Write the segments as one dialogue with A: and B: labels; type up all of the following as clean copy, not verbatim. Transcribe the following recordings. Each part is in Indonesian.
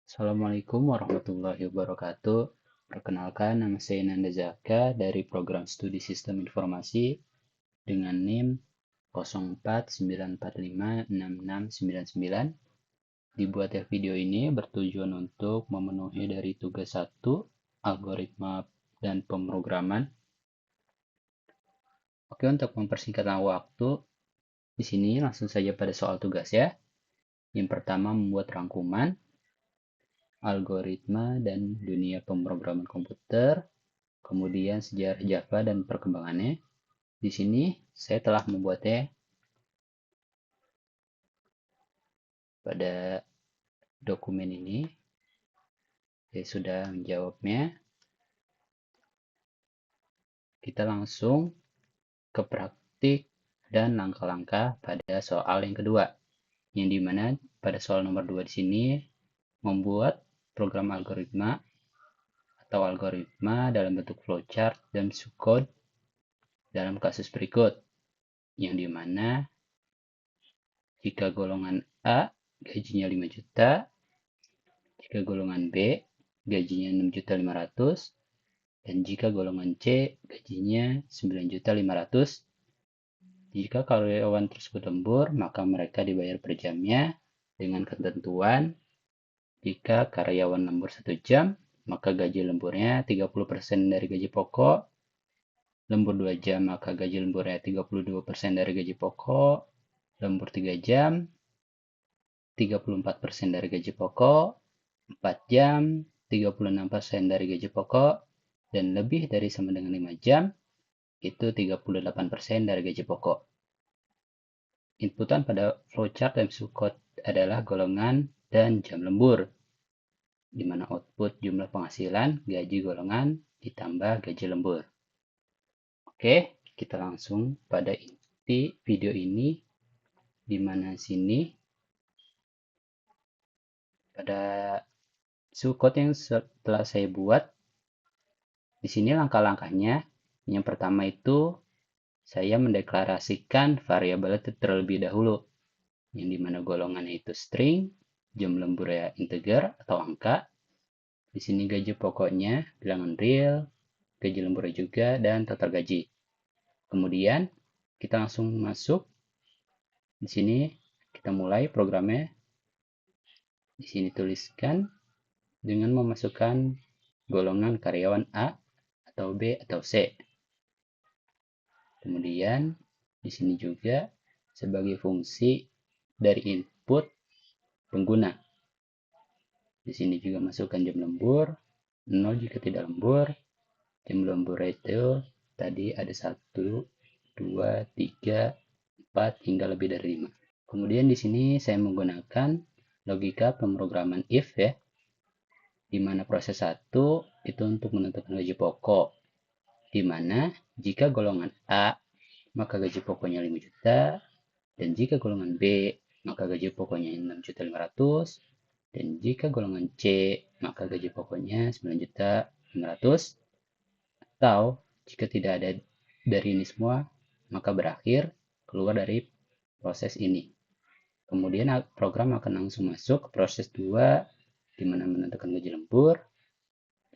A: Assalamualaikum warahmatullahi wabarakatuh. Perkenalkan, nama saya Nanda Zaka dari Program Studi Sistem Informasi dengan NIM 0494566699. Dibuatnya video ini bertujuan untuk memenuhi dari tugas 1, algoritma dan pemrograman. Oke, untuk mempersingkat waktu, di sini langsung saja pada soal tugas ya. Yang pertama, membuat rangkuman algoritma dan dunia pemrograman komputer, kemudian sejarah Java dan perkembangannya. Di sini saya telah membuatnya pada dokumen ini. Saya sudah menjawabnya. Kita langsung ke praktik dan langkah-langkah pada soal yang kedua, yang dimana pada soal nomor 2 di sini membuat program algoritma atau algoritma dalam bentuk flowchart dan subcode dalam kasus berikut, yang dimana jika golongan A gajinya 5 juta, jika golongan B gajinya 6.500.000, dan jika golongan C gajinya 9.500.000. Jika karyawan tersebut lembur, maka mereka dibayar per jamnya dengan ketentuan jika karyawan lembur 1 jam, maka gaji lemburnya 30% dari gaji pokok, lembur 2 jam, maka gaji lemburnya 32% dari gaji pokok, lembur 3 jam, 34% dari gaji pokok, 4 jam, 36% dari gaji pokok, dan lebih dari sama dengan 5 jam, itu 38% dari gaji pokok. Inputan pada flowchart dan subcode adalah golongan dan jam lembur, di mana output jumlah penghasilan gaji golongan ditambah gaji lembur. Oke, kita langsung pada inti video ini, di mana sini pada subcode yang setelah saya buat, di sini langkah-langkahnya. Yang pertama itu saya mendeklarasikan variabel itu terlebih dahulu, yang dimana golongannya itu string, jam lemburnya integer atau angka. Di sini gaji pokoknya bilangan real, gaji lemburnya juga, dan total gaji. Kemudian kita langsung masuk. Di sini kita mulai programnya. Di sini tuliskan dengan memasukkan golongan karyawan A atau B atau C. Kemudian di sini juga sebagai fungsi dari input pengguna. Di sini juga masukkan jam lembur, 0 jika tidak lembur. Jam lembur itu tadi ada 1, 2, 3, 4, hingga lebih dari 5. Kemudian di sini saya menggunakan logika pemrograman if ya, di mana proses 1 itu untuk menentukan gaji pokok, di mana jika golongan A maka gaji pokoknya 5 juta, dan jika golongan B maka gaji pokoknya 6.500.000, dan jika golongan C maka gaji pokoknya 9.500.000, atau jika tidak ada dari ini semua maka berakhir keluar dari proses ini. Kemudian program akan langsung masuk ke proses 2, di mana menentukan gaji lembur.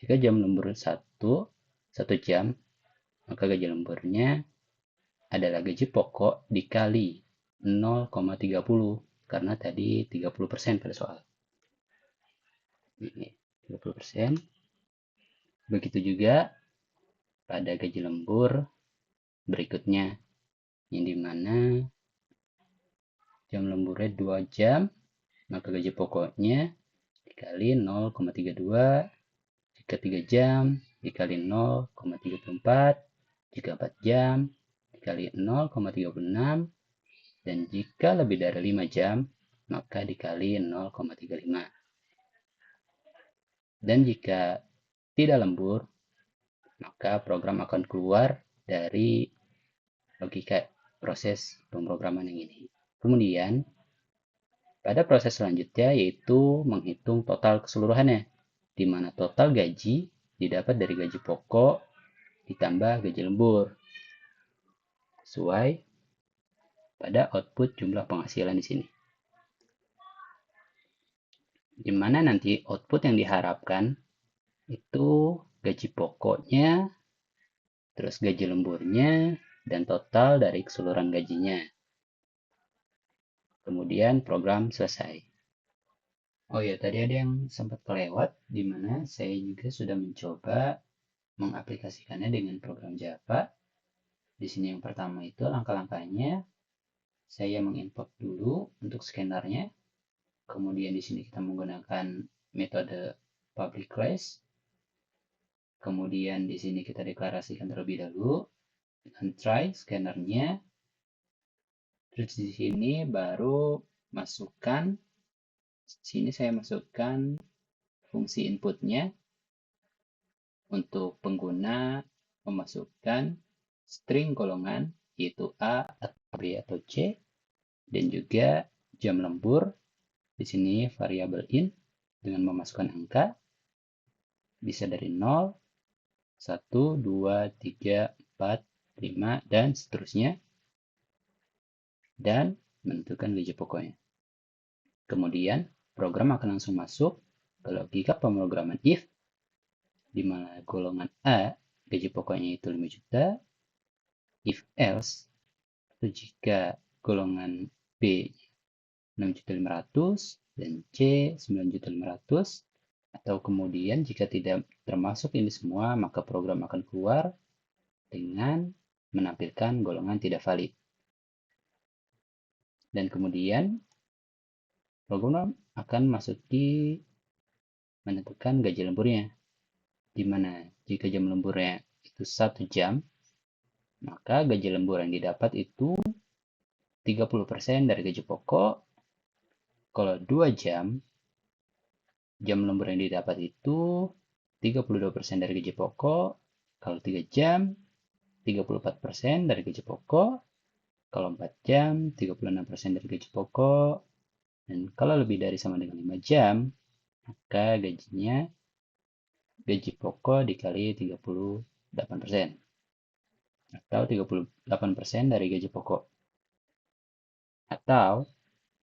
A: Jika jam lembur 1 jam, maka gaji lemburnya adalah gaji pokok dikali 0,30, karena tadi 30% pada soal. Ini 30%. Begitu juga pada gaji lembur berikutnya, yang dimana jam lemburnya 2 jam, maka gaji pokoknya dikali 0,32, jika 3 jam dikali 0,34, jika 4 jam dikali 0,36, dan jika lebih dari 5 jam maka dikali 0,35. Dan jika tidak lembur, maka program akan keluar dari logika proses pemrograman yang ini. Kemudian pada proses selanjutnya yaitu menghitung total keseluruhannya, di mana total gaji didapat dari gaji pokok ditambah gaji lembur, sesuai pada output jumlah penghasilan di sini. di mana nanti output yang diharapkan itu gaji pokoknya, terus gaji lemburnya, dan total dari keseluruhan gajinya. Kemudian program selesai. Oh ya, tadi ada yang sempat kelewat, di mana saya juga sudah mencoba mengaplikasikannya dengan program Java. Di sini yang pertama itu langkah-langkahnya, saya mengimport dulu untuk scannernya. Kemudian di sini kita menggunakan metode public class. Kemudian di sini kita deklarasikan terlebih dahulu dengan try scannernya. Terus di sini baru masukkan, sini saya masukkan fungsi inputnya untuk pengguna memasukkan string golongan yaitu A atau B atau C, dan juga jam lembur. Di sini variabel in dengan memasukkan angka bisa dari 0, 1, 2, 3, 4, 5, dan seterusnya, dan menentukan gaji pokoknya. Kemudian program akan langsung masuk ke logika pemrograman if, di mana golongan A gaji pokoknya itu 5 juta, if else, atau jika golongan B 6.500.000 dan C 9.500.000, atau kemudian jika tidak termasuk ini semua, maka program akan keluar dengan menampilkan golongan tidak valid. Dan kemudian program akan masuki menentukan gaji lemburnya, di mana jika jam lemburnya itu 1 jam, maka gaji lembur yang didapat itu 30% dari gaji pokok. Kalau 2 jam, jam lembur yang didapat itu 32% dari gaji pokok. Kalau 3 jam, 34% dari gaji pokok. Kalau 4 jam, 36% dari gaji pokok. Dan kalau lebih dari sama dengan 5 jam, maka gajinya gaji pokok dikali 38%. Atau 38% dari gaji pokok. Atau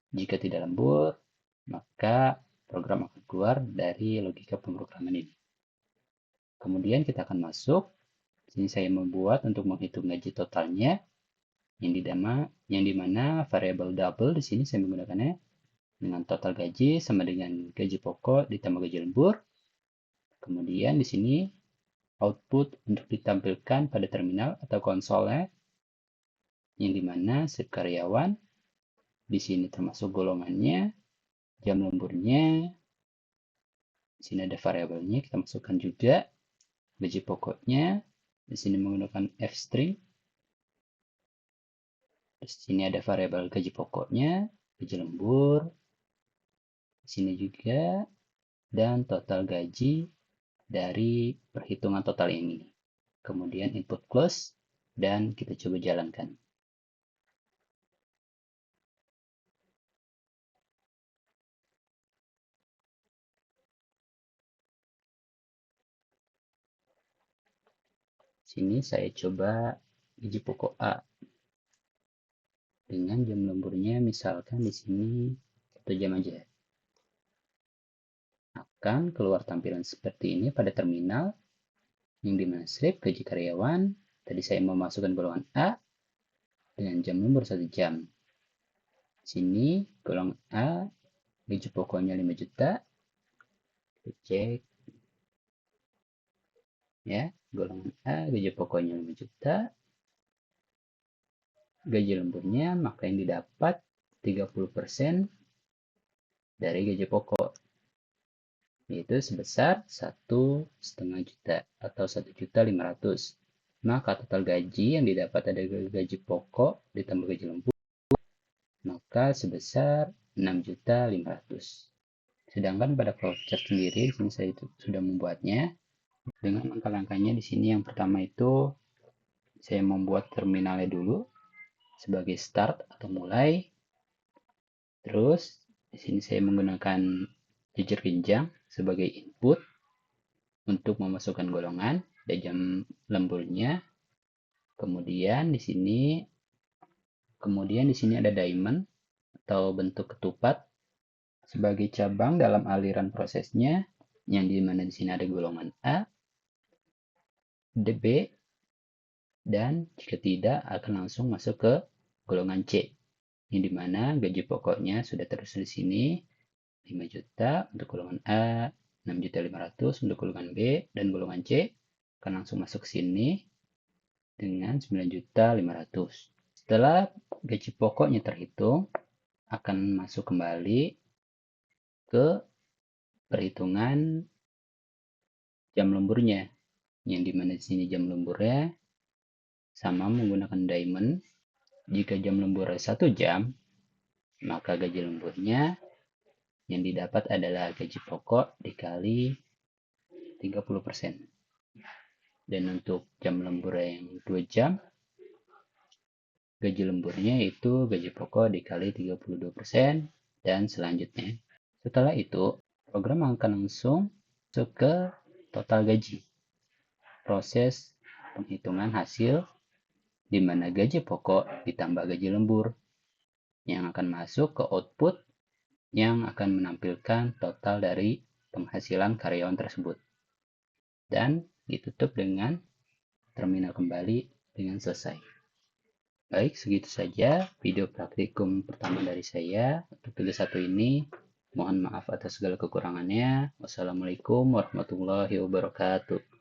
A: jika tidak lembur, maka program akan keluar dari logika pemrograman ini. Kemudian kita akan masuk. Sini saya membuat untuk menghitung gaji totalnya, yang dimana variabel double di sini saya menggunakannya dengan total gaji sama dengan gaji pokok ditambah gaji lembur. Kemudian di sini output untuk ditampilkan pada terminal atau konsolnya, yang dimana setiap karyawan di sini termasuk golongannya, jam lemburnya. Di sini ada variabelnya, kita masukkan juga gaji pokoknya. Di sini menggunakan f-string. Di sini ada variabel gaji pokoknya, gaji lembur. Di sini juga, dan total gaji dari perhitungan total ini. Kemudian input close, dan kita coba jalankan. Sini saya coba gaji pokok A dengan jam lemburnya, misalkan di sini 1 jam aja. Akan keluar tampilan seperti ini pada terminal, yang dimana slip gaji karyawan. Tadi saya memasukkan golongan A dengan jam lembur 1 jam. Sini golongan A gaji pokoknya 5 juta. Kita cek ya, golongan A gaji pokoknya 5 juta. Gaji lemburnya maka yang didapat 30% dari gaji pokok, yaitu sebesar 1,5 juta atau 1.500.000. Maka total gaji yang didapat dari gaji pokok ditambah gaji lembur maka sebesar 6.500.000. Sedangkan pada flowchart sendiri di sini saya sudah membuatnya dengan langkah-langkahnya. Di sini yang pertama itu saya membuat terminalnya dulu sebagai start atau mulai. Terus di sini saya menggunakan jujur jenjang sebagai input untuk memasukkan golongan dan jam lemburnya. Kemudian di sini ada diamond atau bentuk ketupat sebagai cabang dalam aliran prosesnya, yang dimana di sini ada golongan A, B, dan jika tidak akan langsung masuk ke golongan C, yang dimana gaji pokoknya sudah tertulis di sini 5 juta untuk golongan A, 6.500.000 untuk golongan B, dan golongan C akan langsung masuk ke sini dengan 9.500.000. Setelah gaji pokoknya terhitung, akan masuk kembali ke perhitungan jam lemburnya, yang dimana di sini jam lemburnya sama menggunakan diamond. Jika jam lemburnya 1 jam, maka gaji lemburnya yang didapat adalah gaji pokok dikali 30%. Dan untuk jam lembur yang 2 jam, gaji lemburnya itu gaji pokok dikali 32%, dan selanjutnya. Setelah itu, program akan langsung masuk ke total gaji. Proses penghitungan hasil di mana gaji pokok ditambah gaji lembur yang akan masuk ke output yang akan menampilkan total dari penghasilan karyawan tersebut. Dan ditutup dengan terminal kembali dengan selesai. Baik, segitu saja video praktikum pertama dari saya untuk tugas 1 ini. Mohon maaf atas segala kekurangannya. Wassalamualaikum warahmatullahi wabarakatuh.